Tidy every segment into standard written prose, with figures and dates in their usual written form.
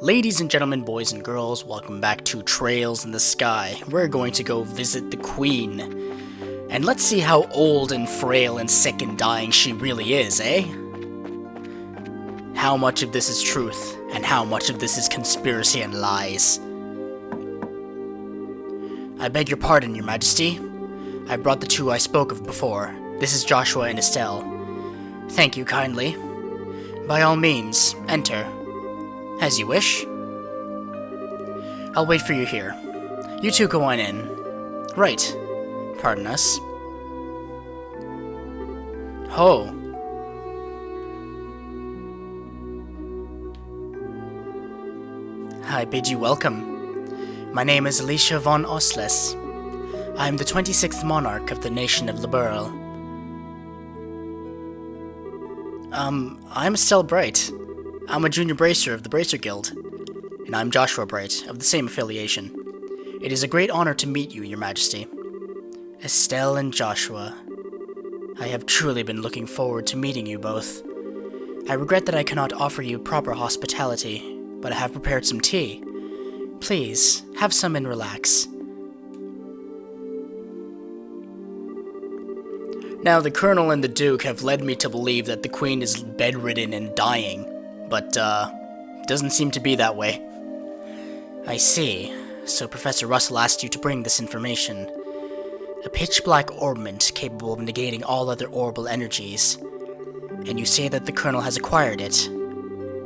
Ladies and gentlemen, boys and girls, welcome back to Trails in the Sky. We're going to go visit the Queen. And let's see how old and frail and sick and dying she really is, eh? How much of this is truth, and how much of this is conspiracy and lies? I beg your pardon, Your Majesty. I brought the two I spoke of before. This is Joshua and Estelle. Thank you kindly. By all means, enter. As you wish. I'll wait for you here. You two go on in. Right. Pardon us. Ho. I bid you welcome. My name is Alicia von Osles. I am the 26th monarch of the nation of Liberl. I'm Estelle Bright. I'm a junior bracer of the Bracer Guild, and I'm Joshua Bright, of the same affiliation. It is a great honor to meet you, Your Majesty. Estelle and Joshua. I have truly been looking forward to meeting you both. I regret that I cannot offer you proper hospitality, but I have prepared some tea. Please, have some and relax. Now, the Colonel and the Duke have led me to believe that the Queen is bedridden and dying, but, doesn't seem to be that way. I see. So Professor Russell asked you to bring this information. A pitch-black orbment capable of negating all other orbital energies. And you say that the Colonel has acquired it.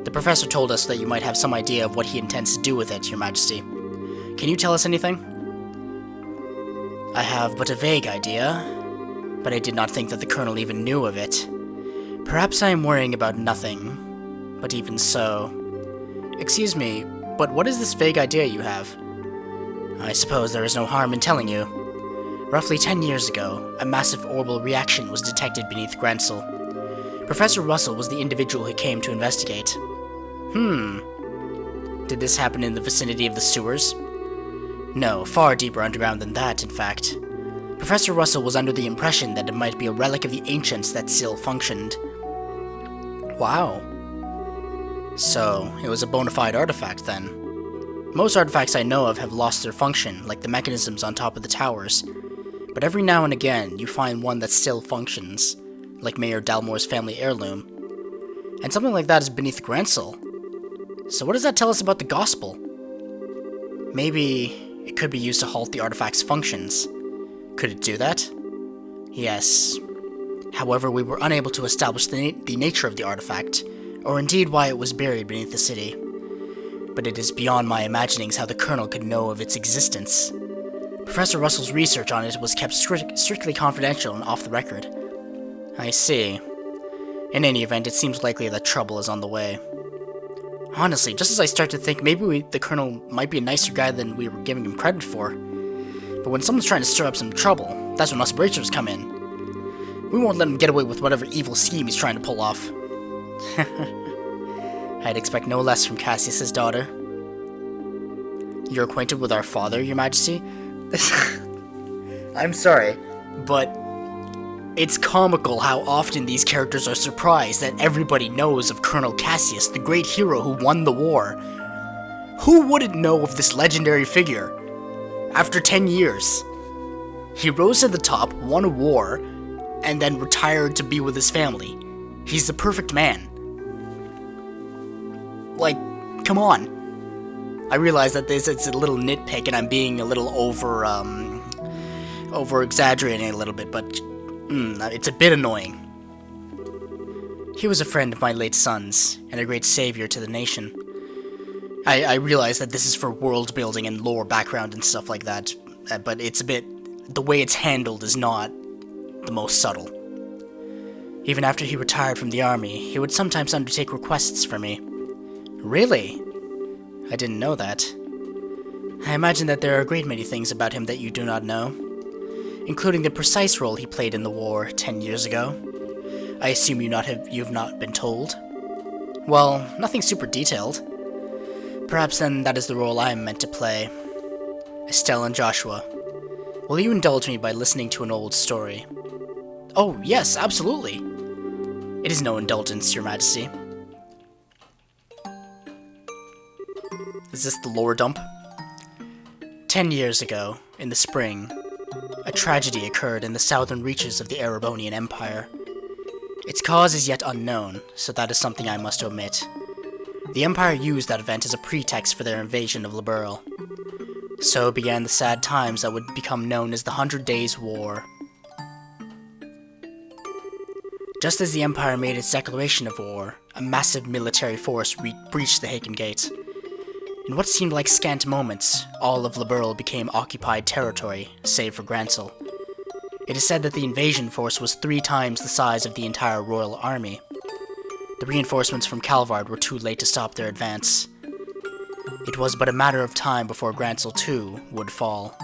The Professor told us that you might have some idea of what he intends to do with it, Your Majesty. Can you tell us anything? I have but a vague idea, but I did not think that the Colonel even knew of it. Perhaps I am worrying about nothing. But even so... Excuse me, but what is this vague idea you have? I suppose there is no harm in telling you. Roughly 10 years ago, a massive orbital reaction was detected beneath Grensel. Professor Russell was the individual who came to investigate. Did this happen in the vicinity of the sewers? No, far deeper underground than that, in fact. Professor Russell was under the impression that it might be a relic of the ancients that still functioned. Wow. So, it was a bona fide artifact then. Most artifacts I know of have lost their function, like the mechanisms on top of the towers. But every now and again, you find one that still functions, like Mayor Dalmore's family heirloom. And something like that is beneath Grensel. So what does that tell us about the Gospel? Maybe it could be used to halt the artifact's functions. Could it do that? Yes. However, we were unable to establish the nature of the artifact, or indeed why it was buried beneath the city. But it is beyond my imaginings how the Colonel could know of its existence. Professor Russell's research on it was kept strictly confidential and off the record. I see. In any event, it seems likely that trouble is on the way. Honestly, just as I start to think maybe the Colonel might be a nicer guy than we were giving him credit for. But when someone's trying to stir up some trouble, that's when us Bracers come in. We won't let him get away with whatever evil scheme he's trying to pull off. I'd expect no less from Cassius's daughter. You're acquainted with our father, Your Majesty? I'm sorry, but it's comical how often these characters are surprised that everybody knows of Colonel Cassius, the great hero who won the war. Who wouldn't know of this legendary figure? After 10 years, he rose to the top, won a war, and then retired to be with his family. He's the perfect man. Like, come on. I realize that it's a little nitpick and I'm being a little over-exaggerating a little bit, but it's a bit annoying. He was a friend of my late son's, and a great savior to the nation. I realize that this is for world building and lore background and stuff like that, but it's a bit... the way it's handled is not the most subtle. Even after he retired from the army, he would sometimes undertake requests for me. Really? I didn't know that. I imagine that there are a great many things about him that you do not know, including the precise role he played in the war 10 years ago. I assume you've not been told? Well, nothing super detailed. Perhaps then that is the role I am meant to play. Estelle and Joshua, will you indulge me by listening to an old story? Oh, yes, absolutely. It is no indulgence, Your Majesty. Is this the lore dump? 10 years ago, in the spring, a tragedy occurred in the southern reaches of the Erebonian Empire. Its cause is yet unknown, so that is something I must omit. The Empire used that event as a pretext for their invasion of Liberl. So began the sad times that would become known as the 100 Days' War. Just as the Empire made its declaration of war, a massive military force breached the Haken Gate. In what seemed like scant moments, all of Liberl became occupied territory, save for Grancel. It is said that the invasion force was 3 times the size of the entire royal army. The reinforcements from Calvard were too late to stop their advance. It was but a matter of time before Grancel too would fall.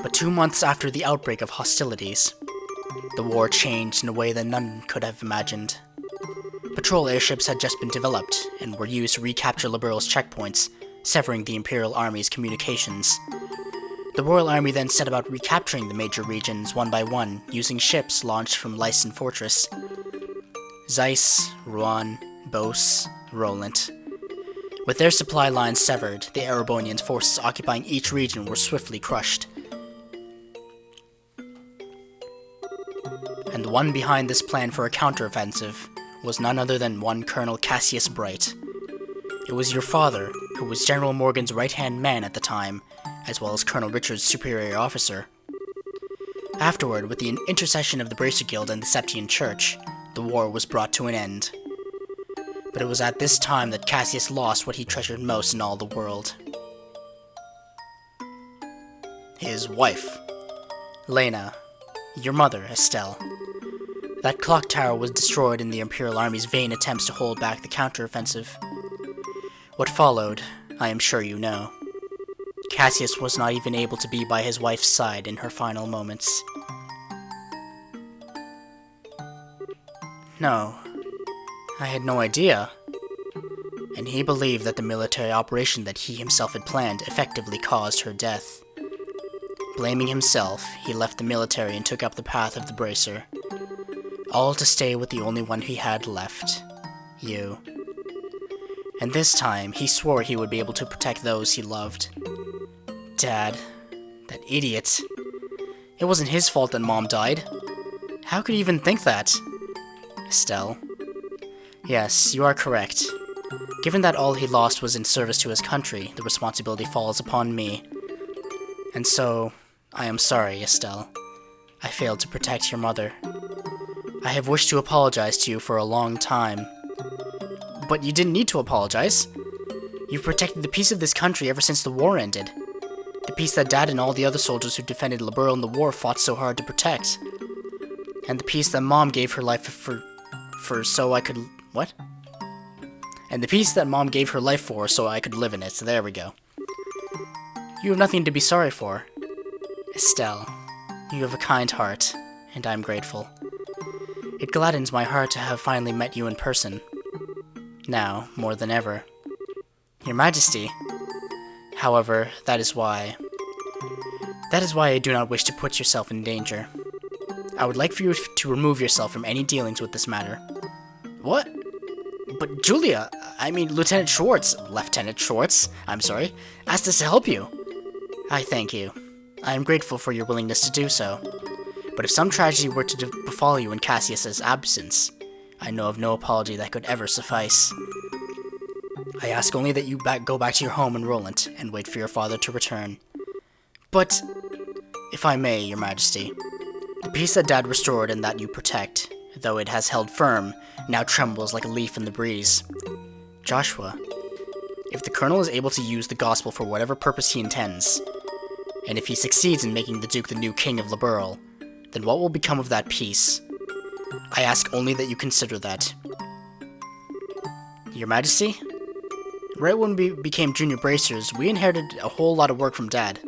But 2 months after the outbreak of hostilities, the war changed in a way that none could have imagined. Patrol airships had just been developed and were used to recapture Liberl's checkpoints, severing the Imperial Army's communications. The Royal Army then set about recapturing the major regions one by one, using ships launched from Lysen Fortress. Zeiss, Rouen, Beauce, Roland. With their supply lines severed, the Erebonian forces occupying each region were swiftly crushed. And the one behind this plan for a counteroffensive was none other than one Colonel Cassius Bright. It was your father, who was General Morgan's right-hand man at the time, as well as Colonel Richard's superior officer. Afterward, with the intercession of the Bracer Guild and the Septian Church, the war was brought to an end. But it was at this time that Cassius lost what he treasured most in all the world. His wife, Lena, your mother, Estelle. That clock tower was destroyed in the Imperial Army's vain attempts to hold back the counteroffensive. What followed, I am sure you know. Cassius was not even able to be by his wife's side in her final moments. No, I had no idea. And he believed that the military operation that he himself had planned effectively caused her death. Blaming himself, he left the military and took up the path of the Bracer. All to stay with the only one he had left, you. And this time, he swore he would be able to protect those he loved. Dad, that idiot. It wasn't his fault that Mom died. How could he even think that? Estelle. Yes, you are correct. Given that all he lost was in service to his country, the responsibility falls upon me. And so, I am sorry, Estelle. I failed to protect your mother. I have wished to apologize to you for a long time. But you didn't need to apologize. You've protected the peace of this country ever since the war ended. The peace that Dad and all the other soldiers who defended Liberl in the war fought so hard to protect. And the peace that Mom gave her life for so I could... What? And the peace that Mom gave her life for so I could live in it, so there we go. You have nothing to be sorry for. Estelle, you have a kind heart, and I'm grateful. It gladdens my heart to have finally met you in person. Now, more than ever. Your Majesty. However, that is why I do not wish to put yourself in danger. I would like for you to remove yourself from any dealings with this matter. What? But Julia, Lieutenant Schwartz, I'm sorry, asked us to help you. I thank you. I am grateful for your willingness to do so. But if some tragedy were to befall you in Cassius's absence, I know of no apology that could ever suffice. I ask only that you go back to your home in Roland and wait for your father to return. But, if I may, Your Majesty, the peace that Dad restored and that you protect, though it has held firm, now trembles like a leaf in the breeze. Joshua, if the Colonel is able to use the gospel for whatever purpose he intends, and if he succeeds in making the Duke the new King of Liberl, then what will become of that peace? I ask only that you consider that. Your Majesty? Right when we became junior bracers, we inherited a whole lot of work from Dad.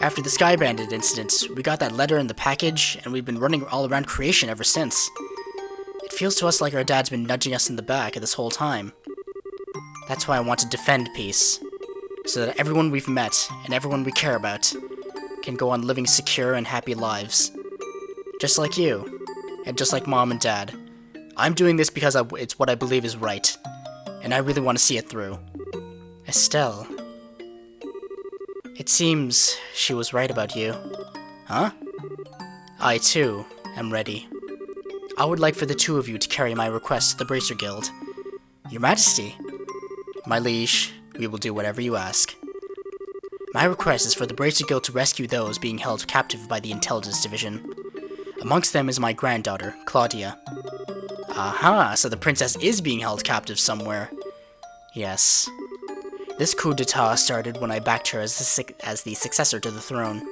After the Sky Bandit incident, we got that letter in the package, and we've been running all around creation ever since. It feels to us like our dad's been nudging us in the back this whole time. That's why I want to defend peace, so that everyone we've met, and everyone we care about, can go on living secure and happy lives. Just like you, and just like Mom and Dad, I'm doing this because it's what I believe is right, and I really want to see it through. Estelle. It seems she was right about you. Huh? I, too, am ready. I would like for the two of you to carry my request to the Bracer Guild. Your Majesty. My liege, we will do whatever you ask. My request is for the Bracer Guild to rescue those being held captive by the Intelligence Division. Amongst them is my granddaughter, Claudia. Aha, so the princess is being held captive somewhere. Yes. This coup d'etat started when I backed her as the successor to the throne.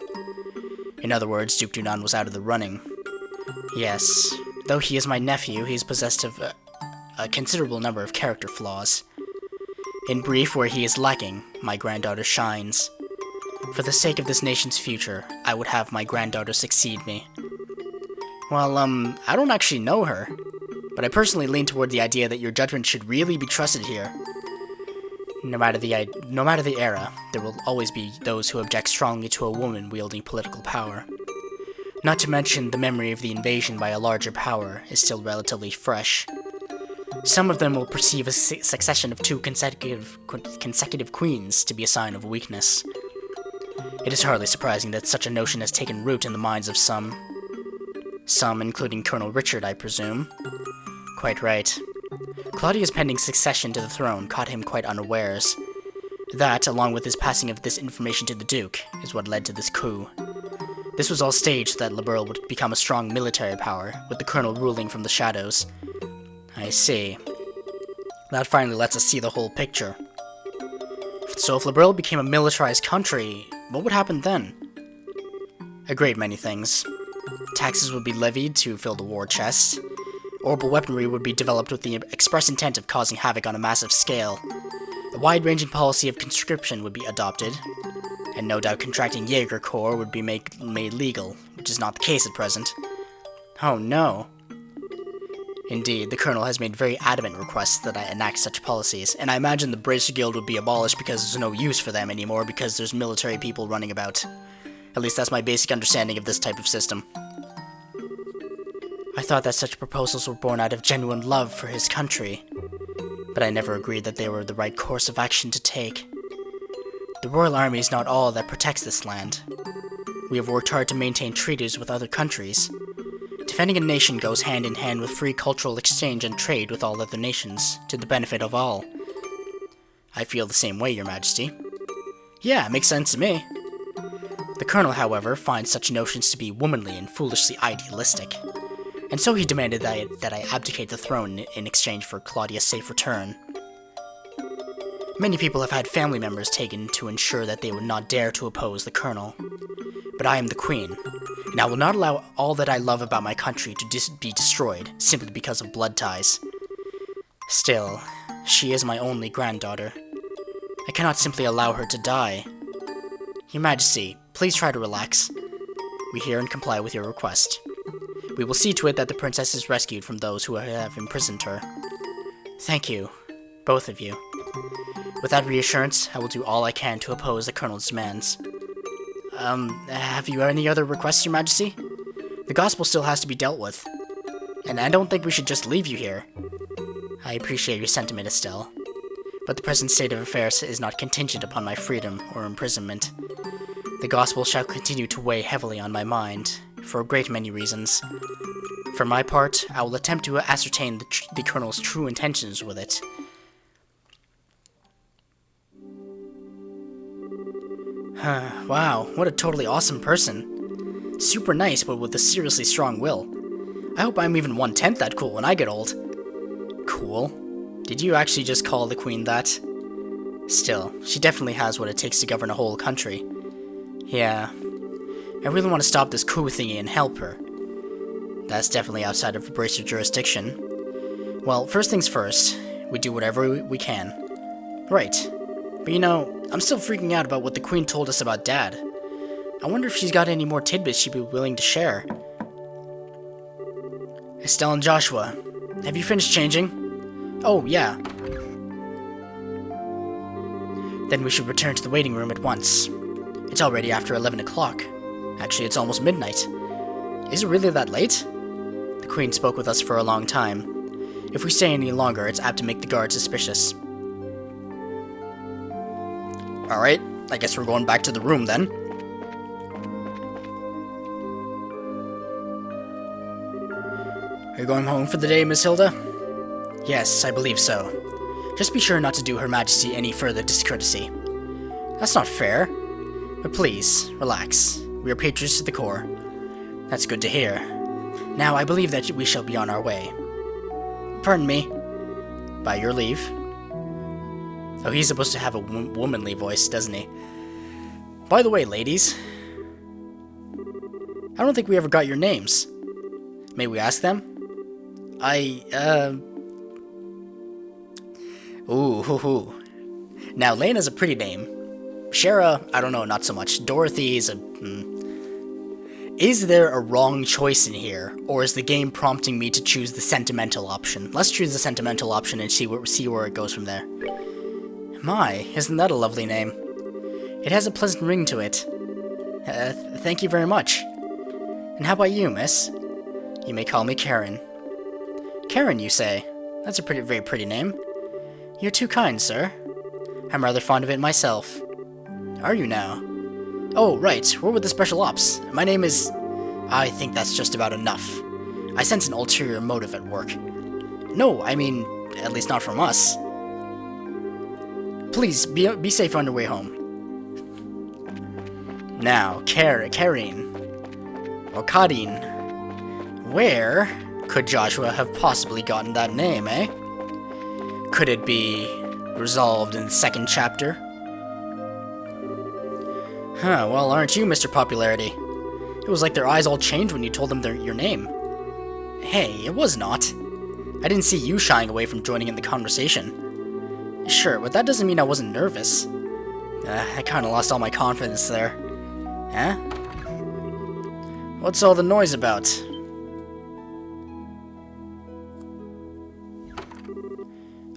In other words, Duke Dunan was out of the running. Yes, though he is my nephew, he is possessed of a considerable number of character flaws. In brief, where he is lacking, my granddaughter shines. For the sake of this nation's future, I would have my granddaughter succeed me. Well, I don't actually know her, but I personally lean toward the idea that your judgment should really be trusted here. No matter the era, there will always be those who object strongly to a woman wielding political power. Not to mention, the memory of the invasion by a larger power is still relatively fresh. Some of them will perceive a succession of two consecutive queens to be a sign of weakness. It is hardly surprising that such a notion has taken root in the minds of some. Some, including Colonel Richard, I presume. Quite right. Claudia's pending succession to the throne caught him quite unawares. That, along with his passing of this information to the Duke, is what led to this coup. This was all staged so that Liberl would become a strong military power, with the Colonel ruling from the shadows. I see. That finally lets us see the whole picture. So if Liberl became a militarized country, what would happen then? A great many things. Taxes would be levied to fill the war chest. Orbital weaponry would be developed with the express intent of causing havoc on a massive scale. A wide-ranging policy of conscription would be adopted, and no doubt contracting Jaeger Corps would be made legal, which is not the case at present. Oh no. Indeed, the Colonel has made very adamant requests that I enact such policies, and I imagine the Bracer Guild would be abolished because there's no use for them anymore because there's military people running about. At least that's my basic understanding of this type of system. I thought that such proposals were born out of genuine love for his country, but I never agreed that they were the right course of action to take. The Royal Army is not all that protects this land. We have worked hard to maintain treaties with other countries. Defending a nation goes hand in hand with free cultural exchange and trade with all other nations, to the benefit of all. I feel the same way, Your Majesty. Yeah, makes sense to me. The Colonel, however, finds such notions to be womanly and foolishly idealistic, and so he demanded that I abdicate the throne in exchange for Claudia's safe return. Many people have had family members taken to ensure that they would not dare to oppose the Colonel. But I am the Queen, and I will not allow all that I love about my country to be destroyed simply because of blood ties. Still, she is my only granddaughter. I cannot simply allow her to die. Your Majesty, please try to relax. We hear and comply with your request. We will see to it that the princess is rescued from those who have imprisoned her. Thank you, both of you. With that reassurance, I will do all I can to oppose the Colonel's demands. Have you any other requests, Your Majesty? The gospel still has to be dealt with, and I don't think we should just leave you here. I appreciate your sentiment, Estelle, but the present state of affairs is not contingent upon my freedom or imprisonment. The gospel shall continue to weigh heavily on my mind, for a great many reasons. For my part, I will attempt to ascertain the Colonel's true intentions with it. Wow, what a totally awesome person. Super nice, but with a seriously strong will. I hope I'm even 1/10 that cool when I get old. Cool? Did you actually just call the Queen that? Still, she definitely has what it takes to govern a whole country. Yeah, I really want to stop this coup thingy and help her. That's definitely outside of Bracer jurisdiction. Well, first things first, we do whatever we can. Right. But you know, I'm still freaking out about what the Queen told us about Dad. I wonder if she's got any more tidbits she'd be willing to share. Estelle and Joshua, have you finished changing? Oh, yeah. Then we should return to the waiting room at once. It's already after 11 o'clock. Actually, it's almost midnight. Is it really that late? The Queen spoke with us for a long time. If we stay any longer, it's apt to make the guards suspicious. Alright, I guess we're going back to the room then. Are you going home for the day, Miss Hilda? Yes, I believe so. Just be sure not to do Her Majesty any further discourtesy. That's not fair. But please, relax. We are patriots to the core. That's good to hear. Now, I believe that we shall be on our way. Pardon me. By your leave. Oh, he's supposed to have a womanly voice, doesn't he? By the way, ladies. I don't think we ever got your names. May we ask them? Ooh, hoo, hoo. Now, Lena's a pretty name. Shara, I don't know, not so much. Dorothy is a... Is there a wrong choice in here, or is the game prompting me to choose the sentimental option? Let's choose the sentimental option and see where it goes from there. My, isn't that a lovely name? It has a pleasant ring to it. Thank you very much. And how about you, miss? You may call me Karen. Karen, you say? That's a very pretty name. You're too kind, sir. I'm rather fond of it myself. Are you now? Oh, right, we're with the Special Ops. My name is... I think that's just about enough. I sense an ulterior motive at work. No, I mean, at least not from us. Please, be safe on your way home. Now, Karin. Or Karin. Where could Joshua have possibly gotten that name, eh? Could it be resolved in the second chapter? Huh, well, aren't you, Mr. Popularity? It was like their eyes all changed when you told them your name. Hey, it was not. I didn't see you shying away from joining in the conversation. Sure, but that doesn't mean I wasn't nervous. I kinda lost all my confidence there. Huh? What's all the noise about?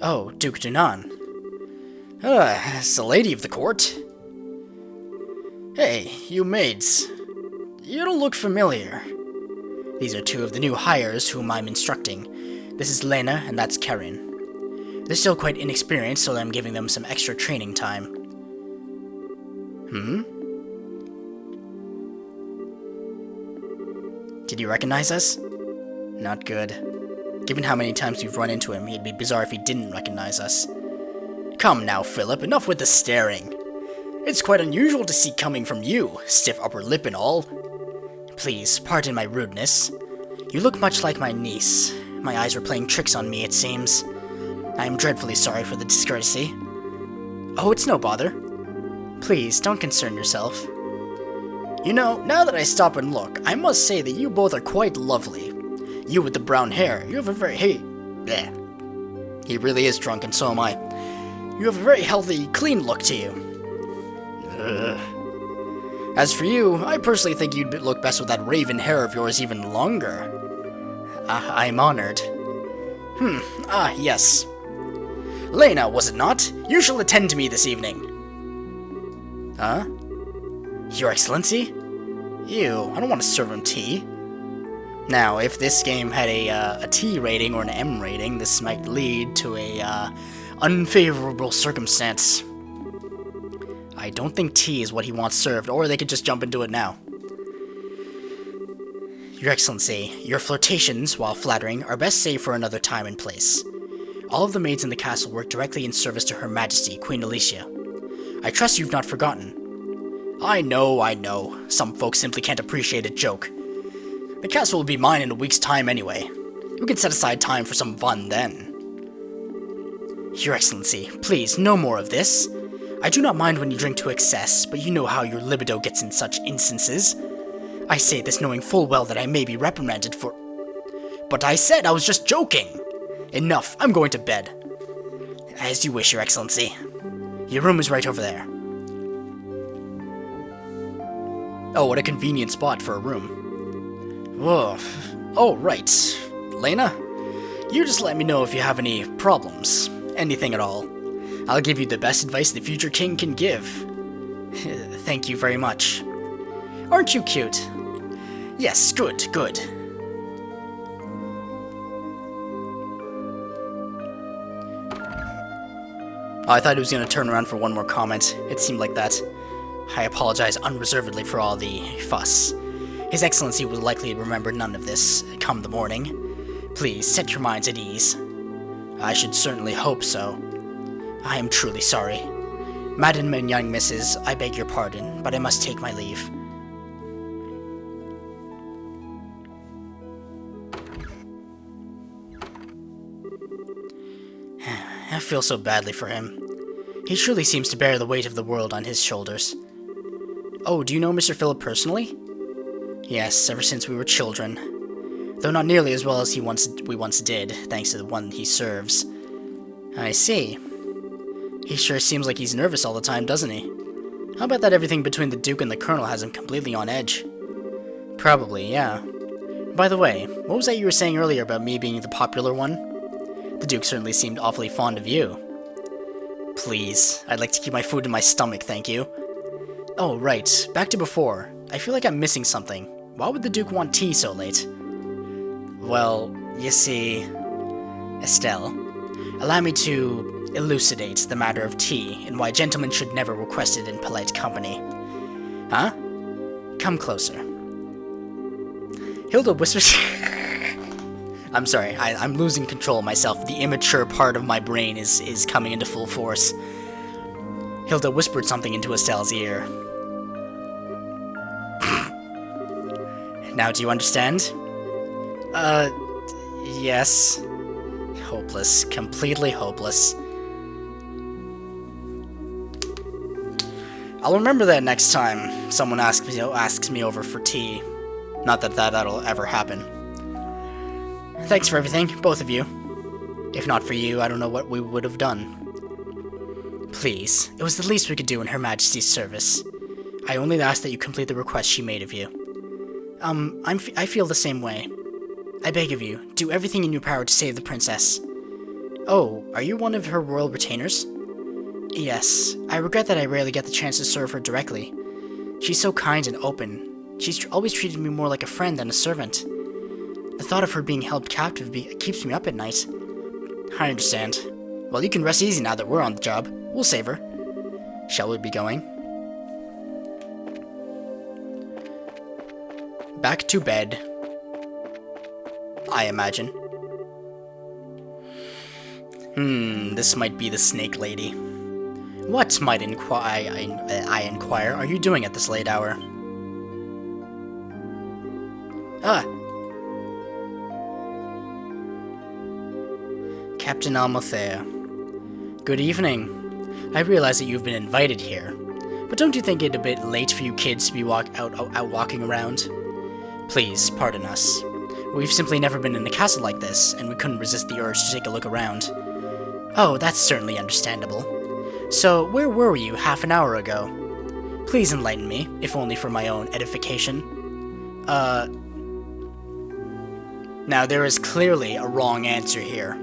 Oh, Duke Dunan. It's the lady of the court. Hey, you maids. You don't look familiar. These are two of the new hires whom I'm instructing. This is Lena, and that's Karin. They're still quite inexperienced, so I'm giving them some extra training time. Did you recognize us? Not good. Given how many times we've run into him, it'd be bizarre if he didn't recognize us. Come now, Philip, enough with the staring. It's quite unusual to see coming from you, stiff upper lip and all. Please, pardon my rudeness. You look much like my niece. My eyes were playing tricks on me, it seems. I am dreadfully sorry for the discourtesy. Oh, it's no bother. Please, don't concern yourself. You know, now that I stop and look, I must say that you both are quite lovely. You with the brown hair, you have a very... Hey, bleh. He really is drunk, and so am I. You have a very healthy, clean look to you. As for you, I personally think you'd look best with that raven hair of yours even longer. I'm honored. Yes. Lena, was it not? You shall attend to me this evening. Huh? Your Excellency? Ew, I don't want to serve him tea. Now, if this game had a T rating or an M rating, this might lead to a unfavorable circumstance. I don't think tea is what he wants served, or they could just jump into it now. Your Excellency, your flirtations, while flattering, are best saved for another time and place. All of the maids in the castle work directly in service to Her Majesty, Queen Alicia. I trust you've not forgotten. I know. Some folks simply can't appreciate a joke. The castle will be mine in a week's time anyway. We can set aside time for some fun then. Your Excellency, please, no more of this. I do not mind when you drink to excess, but you know how your libido gets in such instances. I say this knowing full well that I may be reprimanded for... But I said I was just joking! Enough, I'm going to bed. As you wish, Your Excellency. Your room is right over there. Oh, what a convenient spot for a room. Whoa. Oh, right. Lena? You just let me know if you have any problems. Anything at all. I'll give you the best advice the future king can give. Thank you very much. Aren't you cute? Yes, good. Oh, I thought he was going to turn around for one more comment. It seemed like that. I apologize unreservedly for all the fuss. His Excellency will likely remember none of this come the morning. Please, set your minds at ease. I should certainly hope so. I am truly sorry. Madam and young misses, I beg your pardon, but I must take my leave. I feel so badly for him. He truly seems to bear the weight of the world on his shoulders. Oh, do you know Mr. Philip personally? Yes, ever since we were children. Though not nearly as well as we once did, thanks to the one he serves. I see. He sure seems like he's nervous all the time, doesn't he? How about that everything between the Duke and the Colonel has him completely on edge? Probably, yeah. By the way, what was that you were saying earlier about me being the popular one? The Duke certainly seemed awfully fond of you. Please, I'd like to keep my food in my stomach, thank you. Oh, right, back to before. I feel like I'm missing something. Why would the Duke want tea so late? Well, you see... Estelle, allow me to elucidate the matter of tea and why gentlemen should never request it in polite company. Huh? Come closer. Hilda whispers... I'm sorry, I'm losing control of myself. The immature part of my brain is coming into full force. Hilda whispered something into Estelle's ear. Now, do you understand? Yes. Hopeless. Completely hopeless. I'll remember that next time someone asks me over for tea. Not that that'll ever happen. Thanks for everything, both of you. If not for you, I don't know what we would have done. Please, it was the least we could do in Her Majesty's service. I only ask that you complete the request she made of you. I feel the same way. I beg of you, do everything in your power to save the princess. Oh, are you one of her royal retainers? Yes, I regret that I rarely get the chance to serve her directly. She's so kind and open. She's always treated me more like a friend than a servant. The thought of her being held captive keeps me up at night. I understand. Well, you can rest easy now that we're on the job. We'll save her. Shall we be going? Back to bed. I imagine. This might be the Snake Lady. What, might I inquire, are you doing at this late hour? Captain Almuthea. Good evening. I realize that you've been invited here, but don't you think it a bit late for you kids to be out walking around? Please, pardon us. We've simply never been in a castle like this, and we couldn't resist the urge to take a look around. Oh, that's certainly understandable. So, where were you half an hour ago? Please enlighten me, if only for my own edification. Now there is clearly a wrong answer here.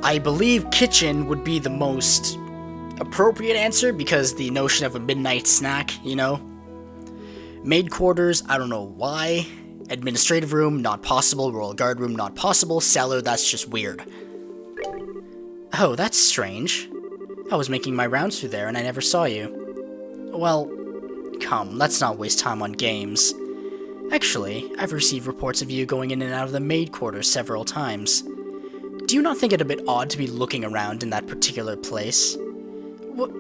I believe kitchen would be the most appropriate answer, because the notion of a midnight snack, you know? Maid quarters, I don't know why. Administrative room, not possible. Royal guard room, not possible. Cellar, that's just weird. Oh, that's strange. I was making my rounds through there and I never saw you. Well, come, let's not waste time on games. Actually, I've received reports of you going in and out of the maid quarters several times. Do you not think it a bit odd to be looking around in that particular place? What?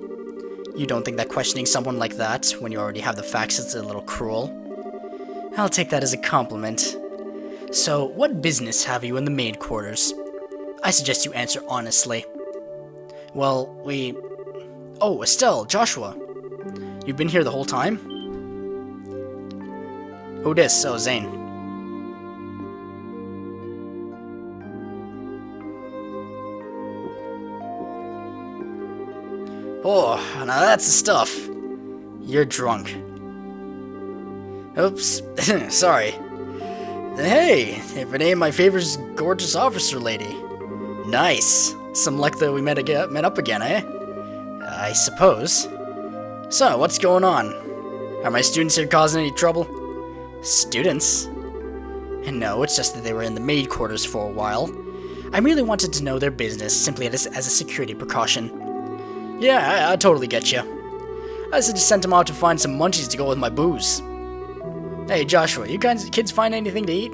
You don't think that questioning someone like that, when you already have the facts, is a little cruel? I'll take that as a compliment. So, what business have you in the maid quarters? I suggest you answer honestly. Well, Oh, Estelle, Joshua. You've been here the whole time? Who dis? Oh, Zane. Oh, now that's the stuff. You're drunk. Oops. Sorry. Hey, if it ain't my favorite gorgeous officer lady. Nice. Some luck that we met up again, eh? I suppose. So, what's going on? Are my students here causing any trouble? Students? No, it's just that they were in the maid quarters for a while. I merely wanted to know their business, simply as a security precaution. Yeah, I totally get you. I just sent him out to find some munchies to go with my booze. Hey, Joshua, you kids find anything to eat?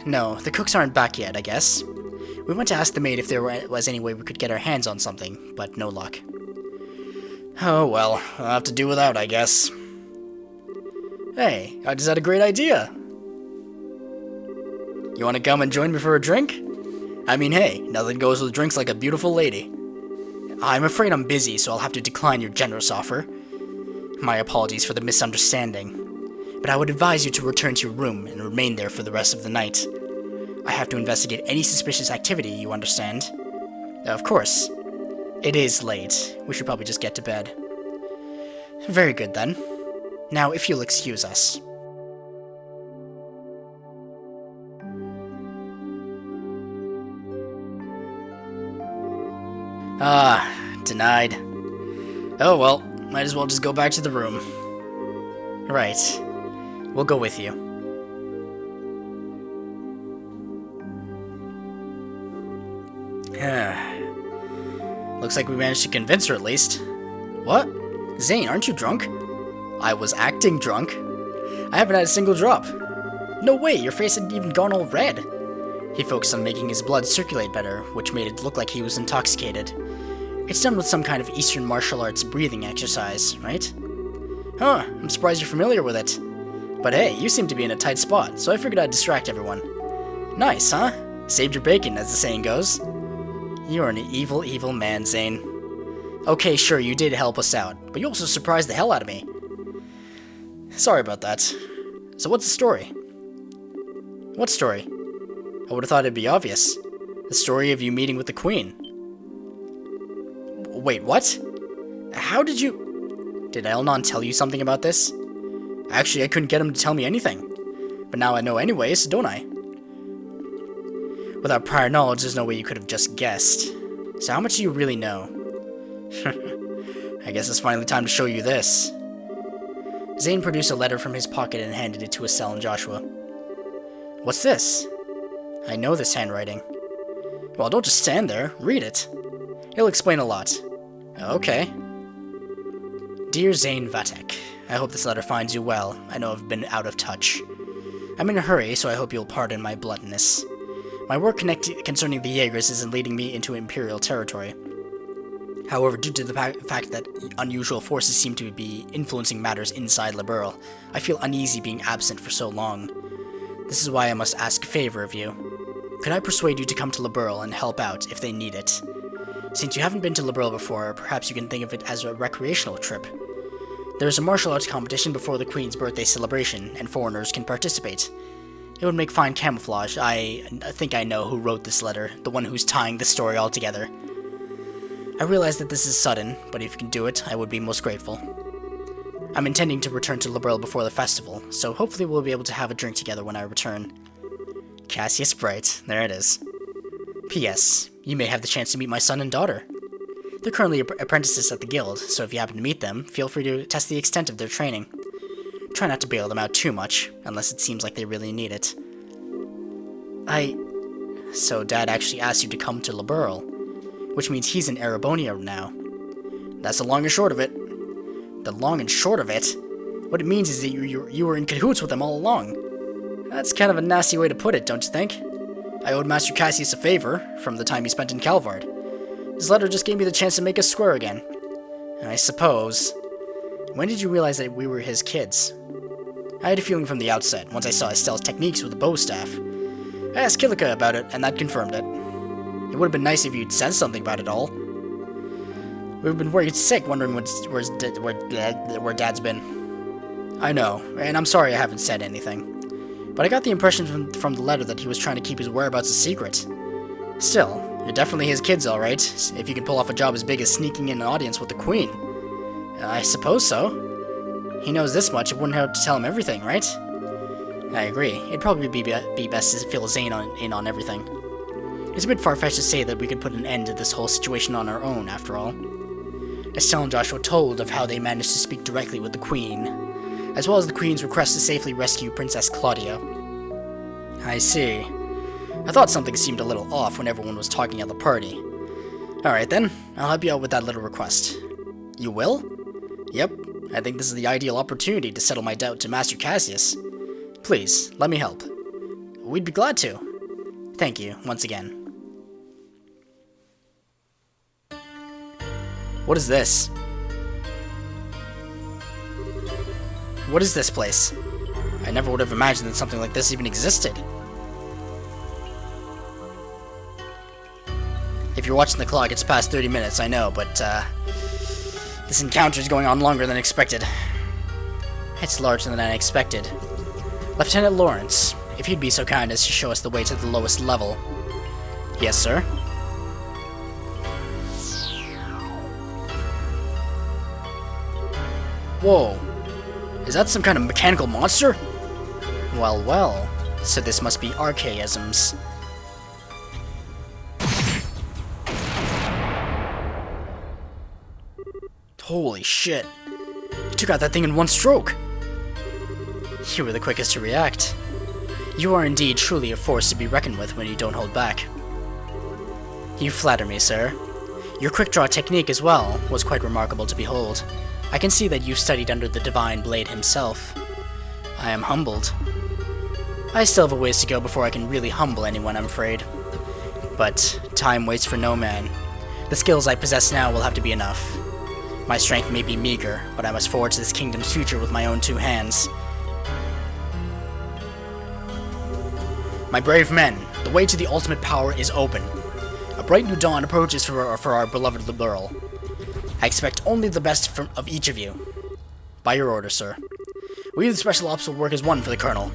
No, the cooks aren't back yet, I guess. We went to ask the maid if there was any way we could get our hands on something, but no luck. Oh well, I'll have to do without, I guess. Hey, I just had a great idea. You want to come and join me for a drink? I mean, hey, nothing goes with drinks like a beautiful lady. I'm afraid I'm busy, so I'll have to decline your generous offer. My apologies for the misunderstanding. But I would advise you to return to your room and remain there for the rest of the night. I have to investigate any suspicious activity, you understand? Of course. It is late. We should probably just get to bed. Very good, then. Now, if you'll excuse us. Denied. Oh well, might as well just go back to the room. Right. We'll go with you. Looks like we managed to convince her at least. What? Zane, aren't you drunk? I was acting drunk. I haven't had a single drop. No way, your face had even gone all red. He focused on making his blood circulate better, which made it look like he was intoxicated. It's done with some kind of Eastern martial arts breathing exercise, right? Huh, I'm surprised you're familiar with it. But hey, you seem to be in a tight spot, so I figured I'd distract everyone. Nice, huh? Saved your bacon, as the saying goes. You're an evil, evil man, Zane. Okay, sure, you did help us out, but you also surprised the hell out of me. Sorry about that. So what's the story? What story? I would have thought it'd be obvious. The story of you meeting with the Queen. Wait, what? How did you... Did Elnon tell you something about this? Actually, I couldn't get him to tell me anything. But now I know anyways, don't I? Without prior knowledge, there's no way you could have just guessed. So how much do you really know? I guess it's finally time to show you this. Zane produced a letter from his pocket and handed it to Estelle and Joshua. What's this? I know this handwriting. Well, don't just stand there. Read it. It'll explain a lot. Okay. Dear Zane Vatek, I hope this letter finds you well. I know I've been out of touch. I'm in a hurry, so I hope you'll pardon my bluntness. My work concerning the Jaegers isn't leading me into Imperial territory. However, due to the fact that unusual forces seem to be influencing matters inside Liberl, I feel uneasy being absent for so long. This is why I must ask a favor of you. Could I persuade you to come to Liberl and help out if they need it? Since you haven't been to Liberl before, perhaps you can think of it as a recreational trip. There is a martial arts competition before the Queen's birthday celebration, and foreigners can participate. It would make fine camouflage. I think I know who wrote this letter, the one who's tying the story all together. I realize that this is sudden, but if you can do it, I would be most grateful. I'm intending to return to Liberl before the festival, so hopefully we'll be able to have a drink together when I return. Cassius Bright, there it is. P.S. You may have the chance to meet my son and daughter. They're currently apprentices at the guild, so if you happen to meet them, feel free to test the extent of their training. Try not to bail them out too much, unless it seems like they really need it. So Dad actually asked you to come to Liberl, which means he's in Erebonia now. That's the long and short of it. The long and short of it? What it means is that you were in cahoots with them all along. That's kind of a nasty way to put it, don't you think? I owed Master Cassius a favor from the time he spent in Calvard. His letter just gave me the chance to make us square again. I suppose. When did you realize that we were his kids? I had a feeling from the outset, once I saw Estelle's techniques with the bow staff. I asked Kilika about it, and that confirmed it. It would have been nice if you'd said something about it all. We've been worried sick, wondering where Dad's been. I know, and I'm sorry I haven't said anything. But I got the impression from the letter that he was trying to keep his whereabouts a secret. Still, you're definitely his kids, alright, if you can pull off a job as big as sneaking in an audience with the Queen. I suppose so. He knows this much, it wouldn't hurt to tell him everything, right? I agree. It'd probably be best to fill Zane in on everything. It's a bit far-fetched to say that we could put an end to this whole situation on our own, after all. Estelle and Joshua told of how they managed to speak directly with the Queen, as well as the Queen's request to safely rescue Princess Claudia. I see. I thought something seemed a little off when everyone was talking at the party. Alright then, I'll help you out with that little request. You will? Yep, I think this is the ideal opportunity to settle my doubt to Master Cassius. Please, let me help. We'd be glad to. Thank you, once again. What is this? What is this place? I never would have imagined that something like this even existed. If you're watching the clock, it's past 30 minutes, I know, but, this encounter is going on longer than expected. It's larger than I expected. Lieutenant Lawrence, if you'd be so kind as to show us the way to the lowest level. Yes, sir. Whoa. Is that some kind of mechanical monster? Well, well. So this must be archaisms. Holy shit. You took out that thing in one stroke. You were the quickest to react. You are indeed truly a force to be reckoned with when you don't hold back. You flatter me, sir. Your quick-draw technique as well was quite remarkable to behold. I can see that you studied under the Divine Blade himself. I am humbled. I still have a ways to go before I can really humble anyone, I'm afraid. But time waits for no man. The skills I possess now will have to be enough. My strength may be meager, but I must forge this kingdom's future with my own two hands. My brave men, the way to the ultimate power is open. A bright new dawn approaches for our beloved Liberl. I expect only the best of each of you. By your order, sir. We the Special Ops will work as one for the Colonel.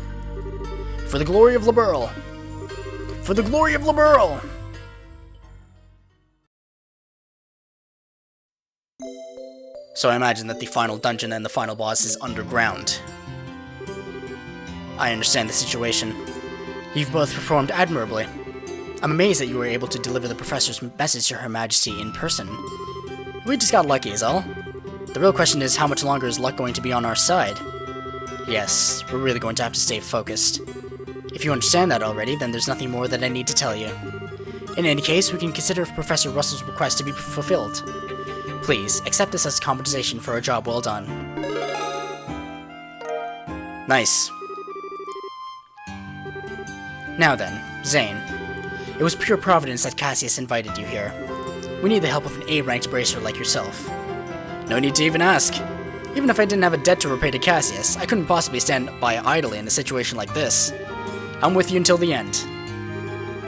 For the glory of Liberl! For the glory of Liberl! So I imagine that the final dungeon and the final boss is underground. I understand the situation. You've both performed admirably. I'm amazed that you were able to deliver the Professor's message to Her Majesty in person. We just got lucky is all. The real question is, how much longer is luck going to be on our side? Yes, we're really going to have to stay focused. If you understand that already, then there's nothing more that I need to tell you. In any case, we can consider Professor Russell's request to be fulfilled. Please, accept this as compensation for a job well done. Nice. Now then, Zane. It was pure providence that Cassius invited you here. We need the help of an A-ranked bracer like yourself. No need to even ask. Even if I didn't have a debt to repay to Cassius, I couldn't possibly stand by idly in a situation like this. I'm with you until the end.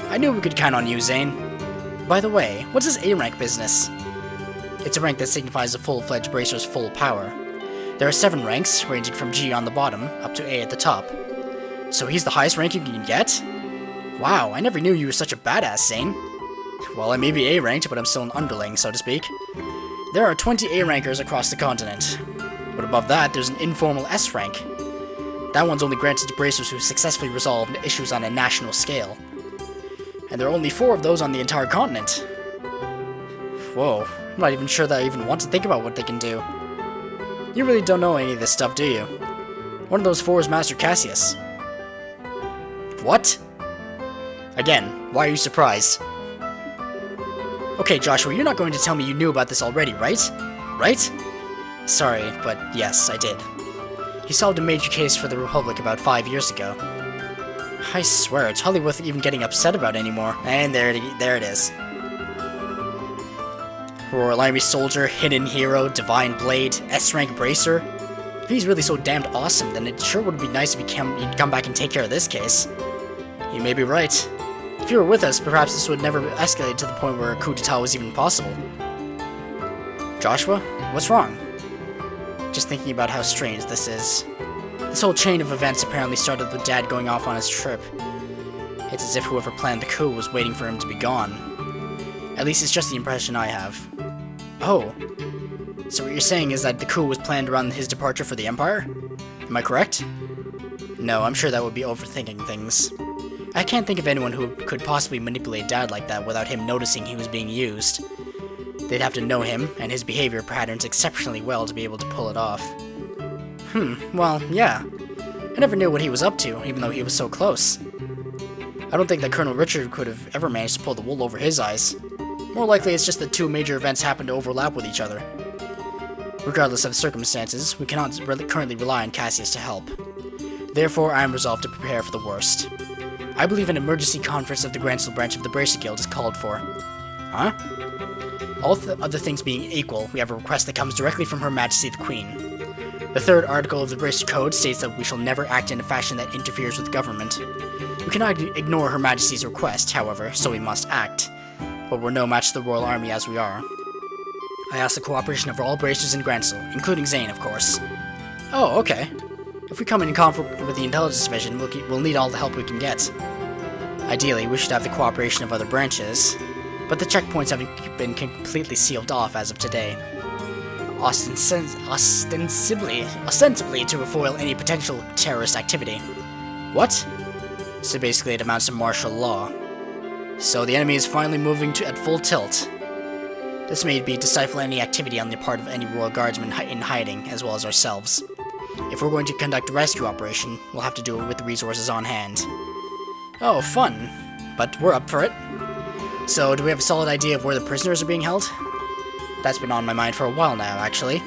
I knew we could count on you, Zane. By the way, what's this A-rank business? It's a rank that signifies a full-fledged bracer's full power. There are 7 ranks, ranging from G on the bottom, up to A at the top. So he's the highest rank you can get? Wow, I never knew you were such a badass, Zane. Well, I may be A-ranked, but I'm still an underling, so to speak. There are 20 A-rankers across the continent. But above that, there's an informal S rank. That one's only granted to bracers who successfully resolve issues on a national scale. And there are only 4 of those on the entire continent. Whoa, I'm not even sure that I even want to think about what they can do. You really don't know any of this stuff, do you? One of those 4 is Master Cassius. What? Again, why are you surprised? Okay, Joshua, you're not going to tell me you knew about this already, right? Right? Sorry, but yes, I did. He solved a major case for the Republic about 5 years ago. I swear, it's hardly worth even getting upset about anymore. And there it is. Royal Army Soldier, Hidden Hero, Divine Blade, S-Rank Bracer. If he's really so damned awesome, then it sure would be nice if he'd come back and take care of this case. You may be right. If you were with us, perhaps this would never escalate to the point where a coup d'etat was even possible. Joshua, what's wrong? Just thinking about how strange this is. This whole chain of events apparently started with Dad going off on his trip. It's as if whoever planned the coup was waiting for him to be gone. At least it's just the impression I have. Oh. So what you're saying is that the coup was planned around his departure for the Empire? Am I correct? No, I'm sure that would be overthinking things. I can't think of anyone who could possibly manipulate Dad like that without him noticing he was being used. They'd have to know him and his behavior patterns exceptionally well to be able to pull it off. Well, yeah. I never knew what he was up to, even though he was so close. I don't think that Colonel Richard could have ever managed to pull the wool over his eyes. More likely it's just that two major events happen to overlap with each other. Regardless of circumstances, we cannot currently rely on Cassius to help. Therefore, I am resolved to prepare for the worst. I believe an emergency conference of the Grancel branch of the Bracer Guild is called for. Huh? All other things being equal, we have a request that comes directly from Her Majesty the Queen. The third article of the Bracer Code states that we shall never act in a fashion that interferes with government. We cannot ignore Her Majesty's request, however, so we must act. But we're no match to the Royal Army as we are. I ask the cooperation of all Bracers in Grancel, including Zane, of course. Oh, okay. If we come in conflict with the Intelligence Division, we'll need all the help we can get. Ideally, we should have the cooperation of other branches, but the checkpoints haven't been completely sealed off as of today. Ostensibly to foil any potential terrorist activity. What? So basically it amounts to martial law. So the enemy is finally moving at full tilt. This may be to stifle any activity on the part of any Royal Guardsmen in hiding, as well as ourselves. If we're going to conduct a rescue operation, we'll have to do it with the resources on hand. Oh, fun. But we're up for it. So, do we have a solid idea of where the prisoners are being held? That's been on my mind for a while now, actually.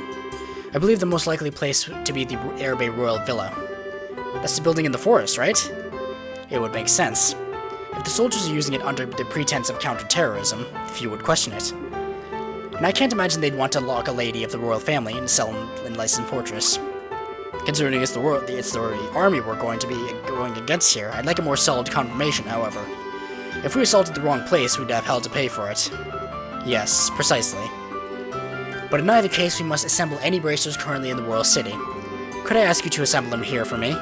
I believe the most likely place to be the Airbay Royal Villa. That's the building in the forest, right? It would make sense. If the soldiers are using it under the pretense of counter-terrorism, few would question it. And I can't imagine they'd want to lock a lady of the royal family in a cell in Lyson Fortress. Considering it's the army we're going to be going against here, I'd like a more solid confirmation, however. If we assaulted the wrong place, we'd have hell to pay for it. Yes, precisely. But in either case, we must assemble any bracers currently in the royal city. Could I ask you to assemble them here for me?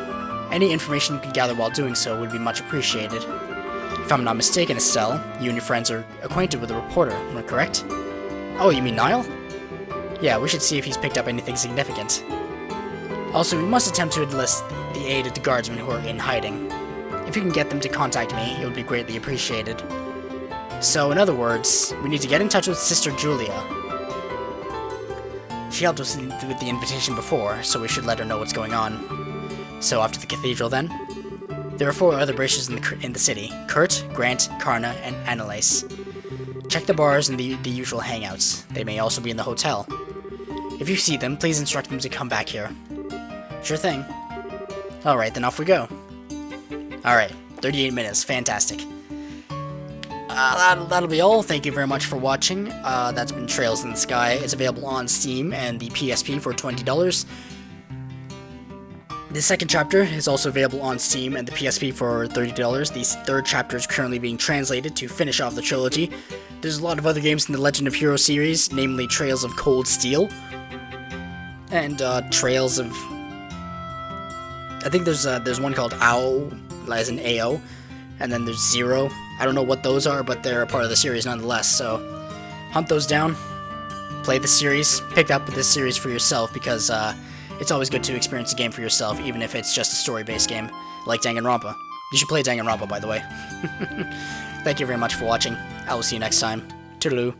Any information you can gather while doing so would be much appreciated. If I'm not mistaken, Estelle, you and your friends are acquainted with the reporter, am I correct? Oh, you mean Niall? Yeah, we should see if he's picked up anything significant. Also, we must attempt to enlist the aid of the guardsmen who are in hiding. If you can get them to contact me, it would be greatly appreciated. So, in other words, we need to get in touch with Sister Julia. She helped us with the invitation before, so we should let her know what's going on. So, off to the cathedral then? There are 4 other bracers in the city: Kurt, Grant, Karna, and Annalise. Check the bars and the usual hangouts. They may also be in the hotel. If you see them, please instruct them to come back here. Sure thing. Alright, then off we go. Alright, 38 minutes. Fantastic. That'll be all. Thank you very much for watching. That's been Trails in the Sky. It's available on Steam and the PSP for $20. The second chapter is also available on Steam and the PSP for $30. The third chapter is currently being translated to finish off the trilogy. There's a lot of other games in the Legend of Heroes series, namely Trails of Cold Steel, and Trails of... I think there's one called AO, as in AO, and then there's Zero. I don't know what those are, but they're a part of the series nonetheless, so hunt those down, play the series, pick up this series for yourself, because it's always good to experience a game for yourself, even if it's just a story-based game, like Danganronpa. You should play Danganronpa, by the way. Thank you very much for watching. I will see you next time. Toodaloo.